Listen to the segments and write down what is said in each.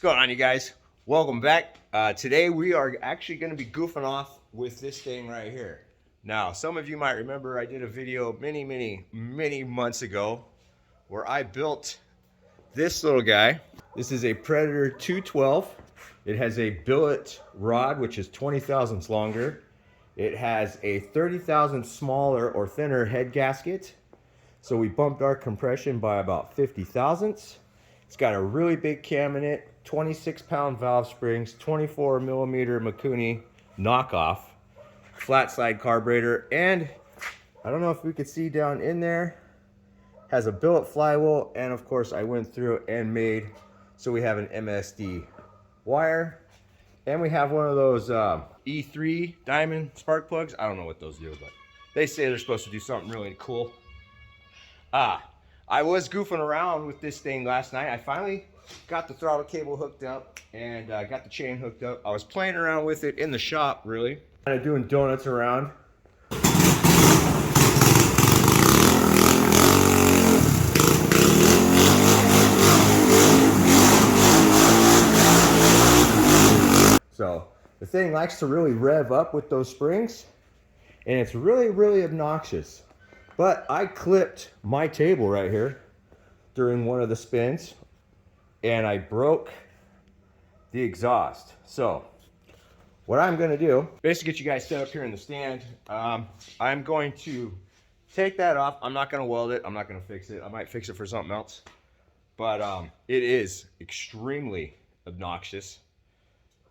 going on, you guys? Welcome back. Today we are actually going to be goofing off with this thing right here. Now, some of you might remember I did a video many months ago where I built this little guy. This is a Predator 212. It has a billet rod, which is 20 thousandths longer. It has a 30 thousandths smaller or thinner head gasket. So we bumped our compression by about 50 thousandths. It's got a really big cam in it, 26-pound valve springs, 24mm Mikuni knockoff, flat slide carburetor, and I don't know if we could see down in there, has a billet flywheel, and of course I went through and made, so we have an MSD wire, and we have one of those E3 diamond spark plugs. I don't know what those do, but they say they're supposed to do something really cool. I was goofing around with this thing last night. I finally got the throttle cable hooked up and got the chain hooked up. I was playing around with it in the shop, really. Kind of doing donuts around. So the thing likes to really rev up with those springs, and it's really obnoxious. But I clipped my table right here during one of the spins, and I broke the exhaust. So what I'm going to do, basically get you guys set up here in the stand, I'm going to take that off. I'm not going to weld it. I'm not going to fix it. I might fix it for something else. But it is extremely obnoxious.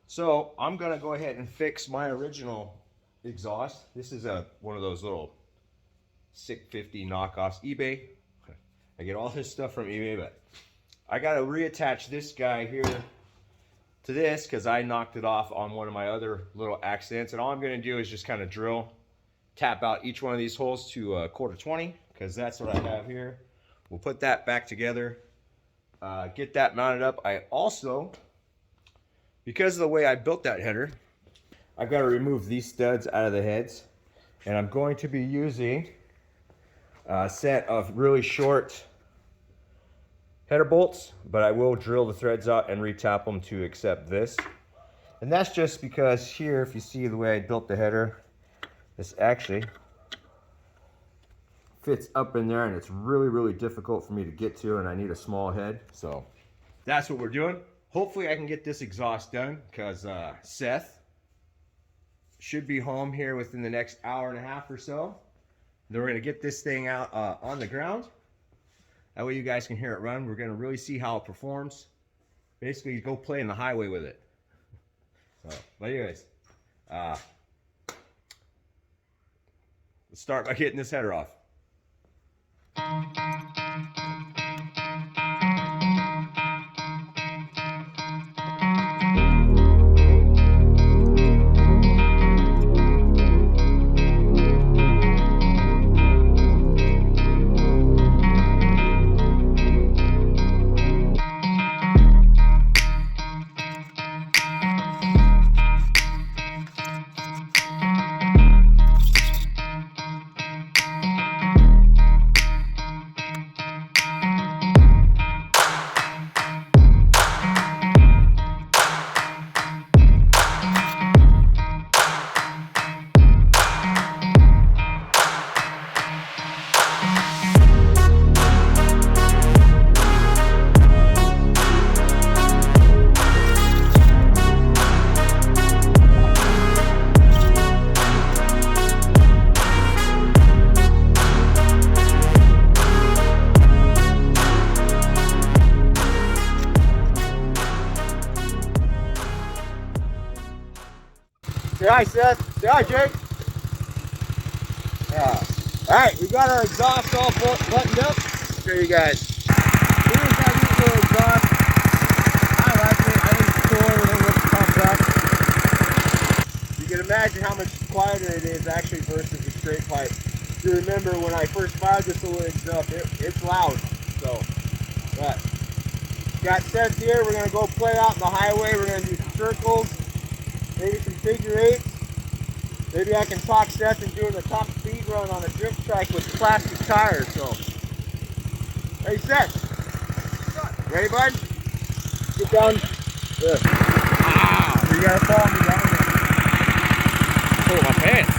So I'm going to go ahead and fix my original exhaust. This is one of those little 650 knockoffs, eBay. I get all this stuff from eBay, but I got to reattach this guy here to this because I knocked it off on one of my other little accidents. And all I'm going to do is just kind of tap out each one of these holes to 1/4-20, because that's what I have here. We'll put that back together, get that mounted up. I also, because of the way I built that header, I've got to remove these studs out of the heads, and I'm going to be using a set of really short header bolts, but I will drill the threads out and retap them to accept this. And that's just because here, if you see the way I built the header, this actually fits up in there, and it's really difficult for me to get to, and I need a small head. So that's what we're doing. Hopefully I can get this exhaust done, because Seth should be home here within the next hour and a half or so. Then we're going to get this thing out on the ground. That way you guys can hear it run. We're going to really see how it performs. Basically, go play in the highway with it. So, but anyways, let's start by getting this header off. Say hi, Seth. Say hi, Jake. Alright, we got our exhaust all buttoned up. Show you guys. Here's our neat little exhaust. I like it. I think it's cool. Everything looks pumped up. You can imagine how much quieter it is actually versus the straight pipe. If you remember when I first fired this little engine up, it's loud. So, but got Seth here. We're going to go play out in the highway. We're going to do some circles. Maybe some figure 8s. Maybe I can talk Seth into doing a top speed run on a drift trike with plastic tires. So, hey Seth, ready, bud? Get down Wow. You gotta follow me down there. Pull my pants.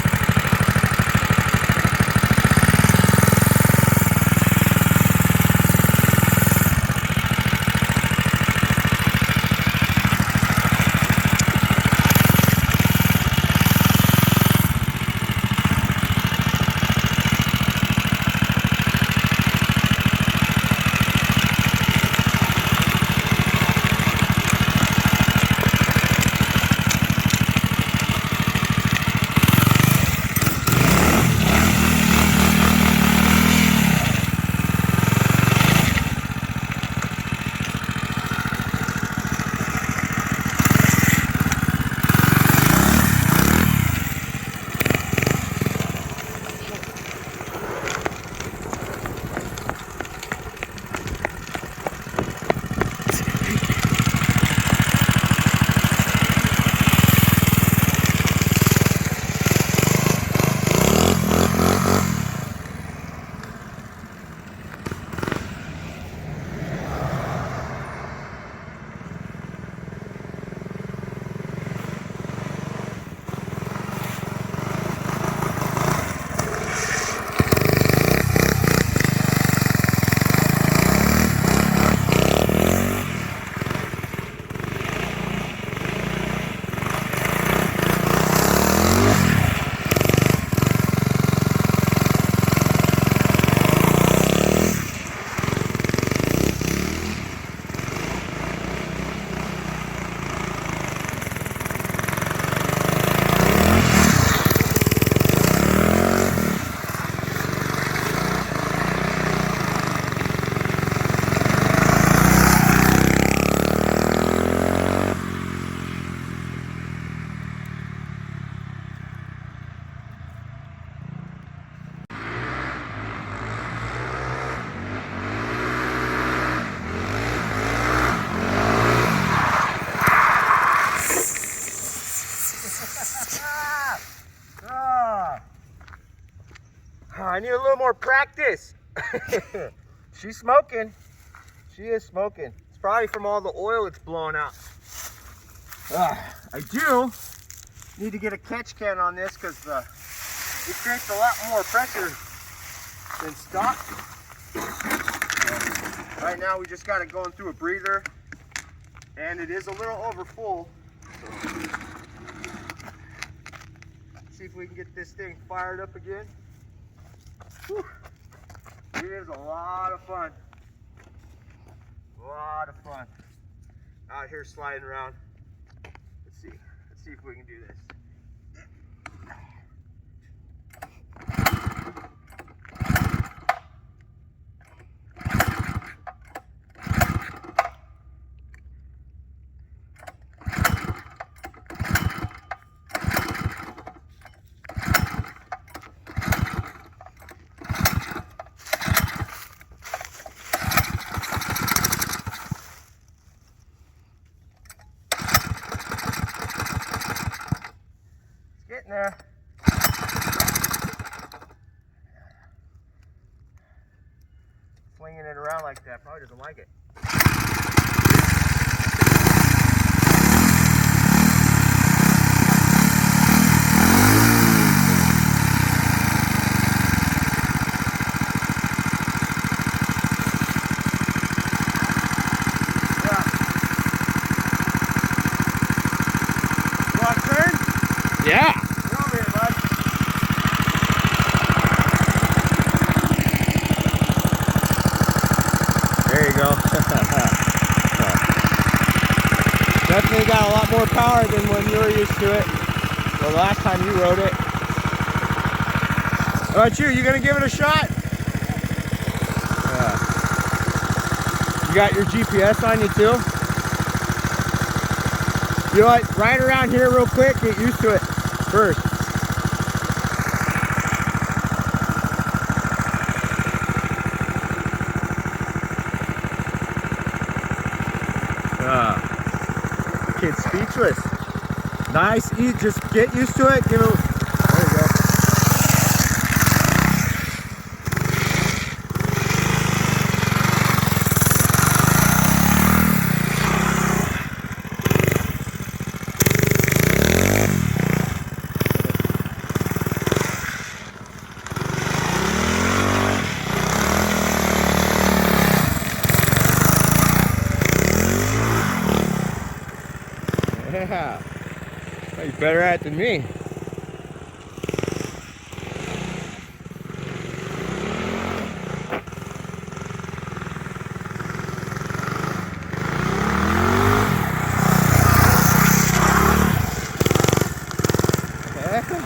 I need a little more practice. She's smoking. She is smoking. It's probably from all the oil it's blowing out. I do need to get a catch can on this because it creates a lot more pressure than stock. So right now we just got it going through a breather and it is a little over full. So see if we can get this thing fired up again. Whew. It is a lot of fun. A lot of fun. Out here sliding around. Let's see if we can do this. Getting there. Flinging it around like that probably doesn't like it. Yeah. You want to turn? Yeah. There you go. Definitely got a lot more power than when you were used to it. Well, the last time you rode it. How about you? You gonna give it a shot? Yeah. You got your GPS on you too? You know what? Ride around here real quick. Get used to it first. Kid's speechless. Nice, just get used to it. Give it. There you go. Yeah. Well, you're better at it than me.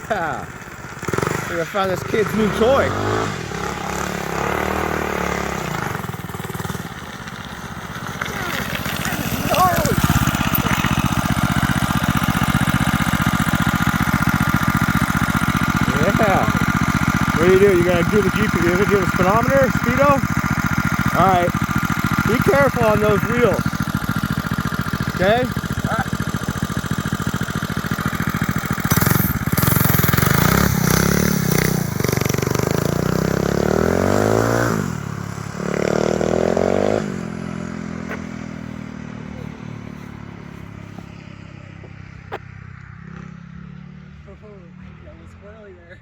Yeah. I think I found this kid's new toy. Yeah. What do? You're gonna do the GPS? You're gonna do the speedometer, speedo? All right. Be careful on those wheels. Okay. That was squirrely there.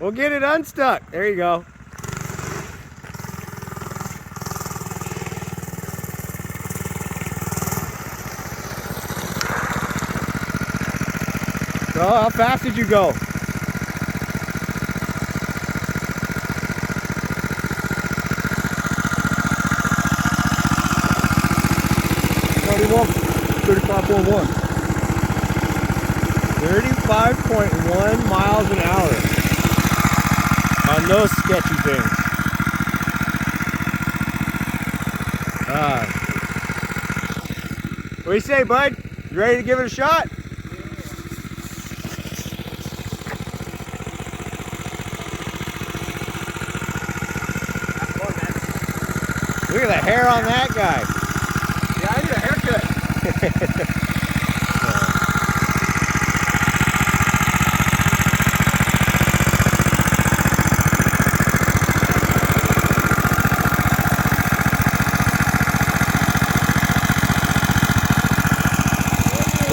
We'll get it unstuck. There you go. So, how fast did you go? $35.1. 35.1 miles an hour on those sketchy things. What do you say, bud? You ready to give it a shot? Look at the hair on that guy. Yeah, I need a haircut.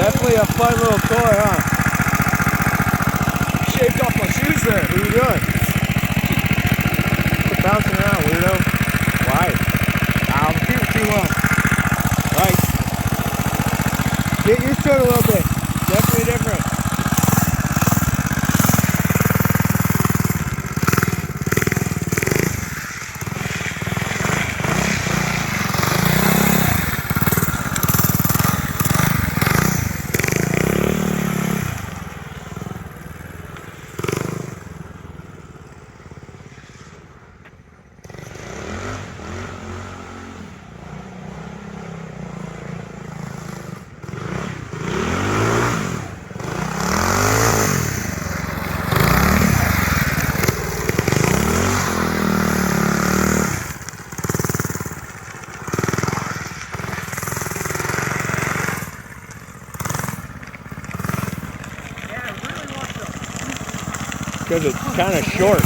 Definitely a fun little toy, huh? Shaved off my shoes there. What are you doing? Quit bouncing around, weirdo. Why? I'm feeling too well. Right. Get used to it a little bit. Definitely different. Because it's kind of short.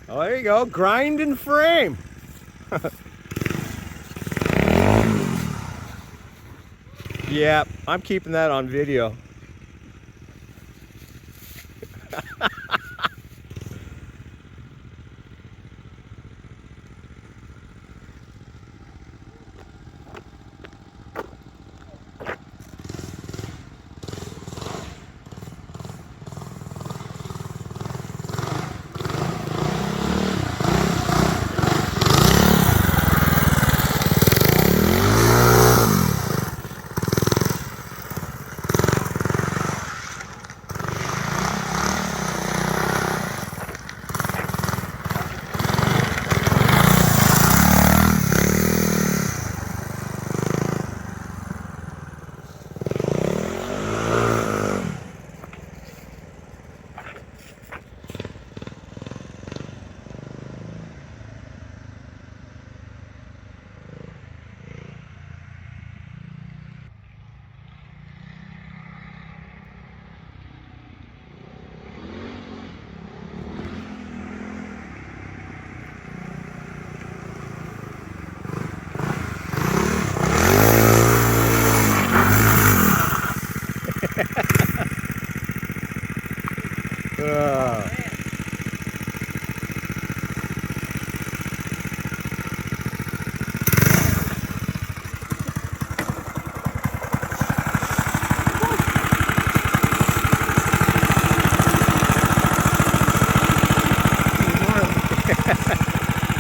Oh, there you go. Grind and frame. Yeah, I'm keeping that on video.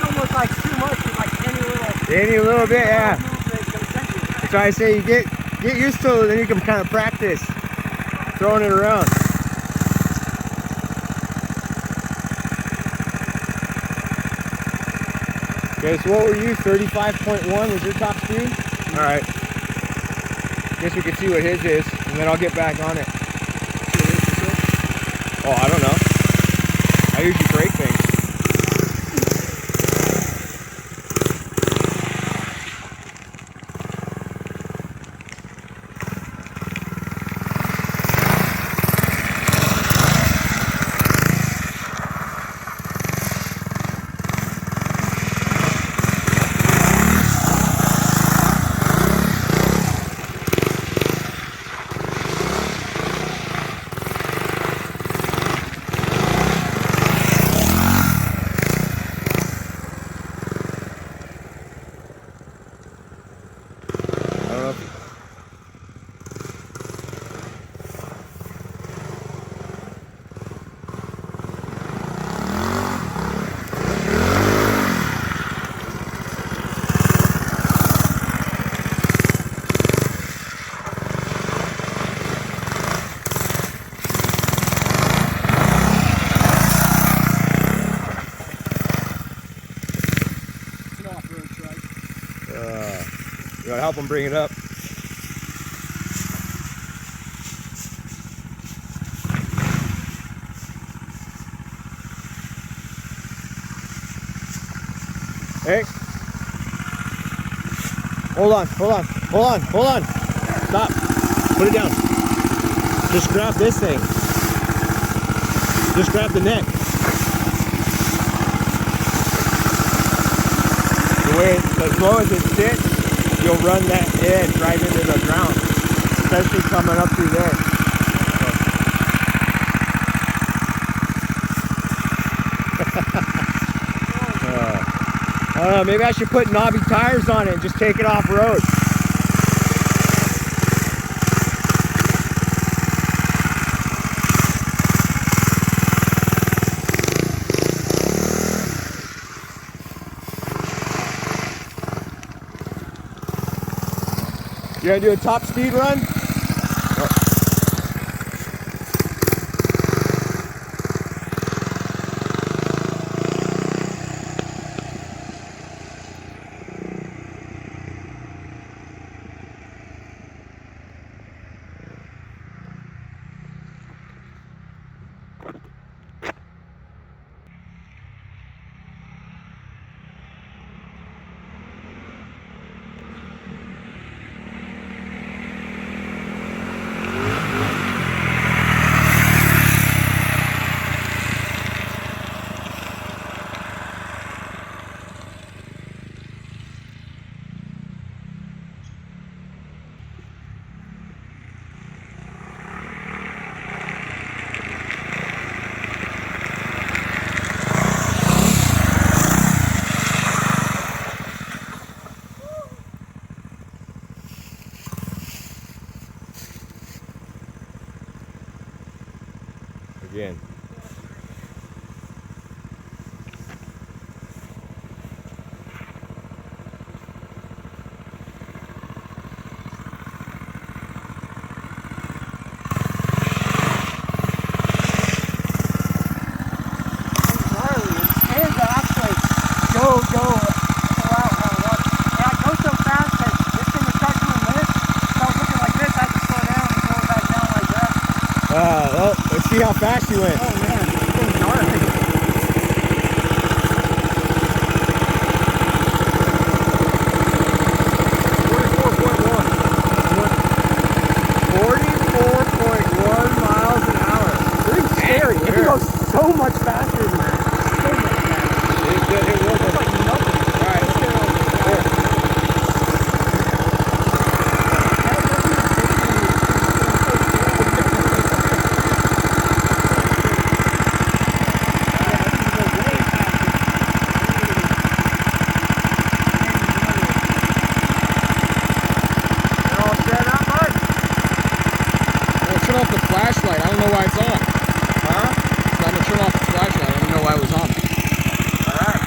Almost like too much, like Any little bit, yeah. movement is gonna send you. That's why I say you get used to it, then you can kind of practice throwing it around. Okay, so what were you? 35.1 was your top speed? All right. Guess we can see what his is, and then I'll get back on it. Oh, I don't know. I usually break things. You gotta help him bring it up. Hey. Hold on. Stop. Put it down. Just grab this thing. Just grab the neck. As low as it sits, you'll run that edge right into the ground, especially coming up through there. I don't know, maybe I should put knobby tires on it and just take it off road. You gonna do a top speed run? Again. Well, let's see how fast you went. Oh man, it's getting gnarly. It can go so much faster than that. So much faster. It will. It's like nothing. All right, let's get it over. why it's on. Huh? So I'm gonna turn off the flashlight. I don't know why it was on. All right.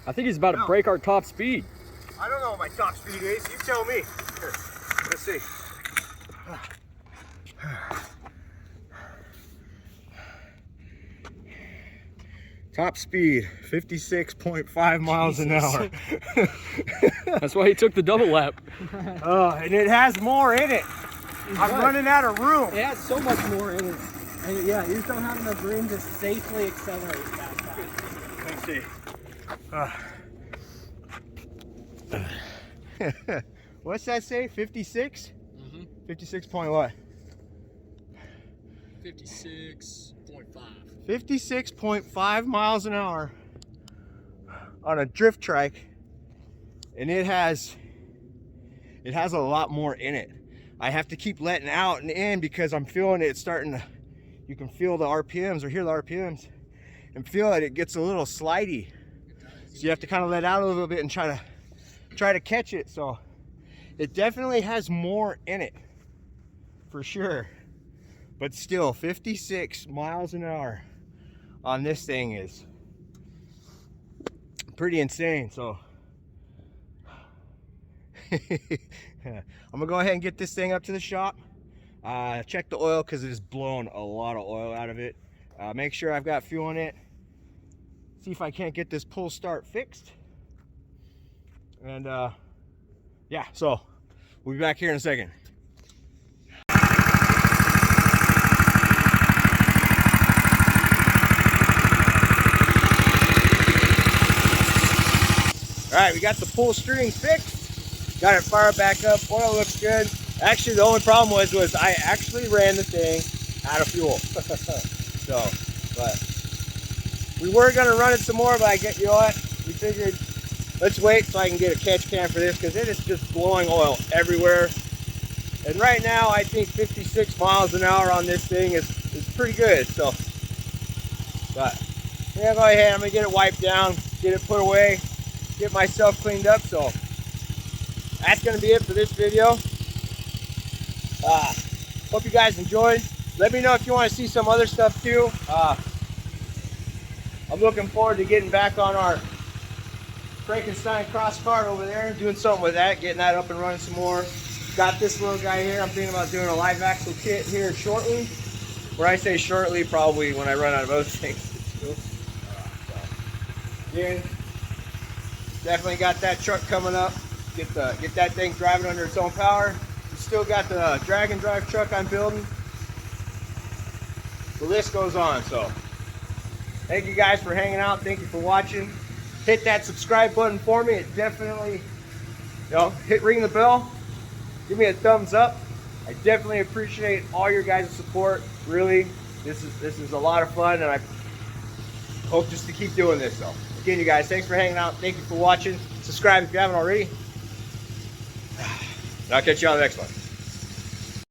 I think he's about to break our top speed. I don't know what my top speed is. You tell me. Here, let's see. Top speed, 56.5 miles an hour. That's why he took the double lap. And it has more in it. I'm running out of room. It has so much more in it. And yeah, you just don't have enough room to safely accelerate that fast. Let's see. What's that say? 56? 56 point what? 56.5. 56.5 miles an hour on a drift trike, and it has a lot more in it. I have to keep letting out and in because I'm feeling it starting to, you can feel the RPMs or hear the RPMs and feel it gets a little slidey, so you have to kind of let out a little bit and try to catch it. So it definitely has more in it for sure, but still 56 miles an hour on this thing is pretty insane. So I'm gonna go ahead and get this thing up to the shop, check the oil because it is blowing a lot of oil out of it, make sure I've got fuel in it, see if I can't get this pull start fixed, and yeah, so we'll be back here in a second. All right, we got the pull string fixed, got it fired back up, oil looks good. Actually, the only problem was I actually ran the thing out of fuel. So, but we were gonna run it some more, but you know what? We figured, let's wait so I can get a catch can for this because it is just blowing oil everywhere. And right now, I think 56 miles an hour on this thing is pretty good. So, but I'm gonna go ahead, I'm gonna get it wiped down, get it put away, get myself cleaned up. So that's gonna be it for this video. Hope you guys enjoyed. Let me know if you want to see some other stuff too. I'm looking forward to getting back on our Frankenstein cross cart over there, doing something with that, getting that up and running some more. Got this little guy here. I'm thinking about doing a live axle kit here shortly. When I say shortly, probably when I run out of other things to do. Again, definitely got that truck coming up. Get that thing driving under its own power. We still got the drag and drive truck I'm building. The list goes on. So thank you guys for hanging out. Thank you for watching. Hit that subscribe button for me. It definitely, ring the bell. Give me a thumbs up. I definitely appreciate all your guys' support. Really, this is a lot of fun, and I hope just to keep doing this. So again, you guys, thanks for hanging out. Thank you for watching. Subscribe if you haven't already. I'll catch you on the next one.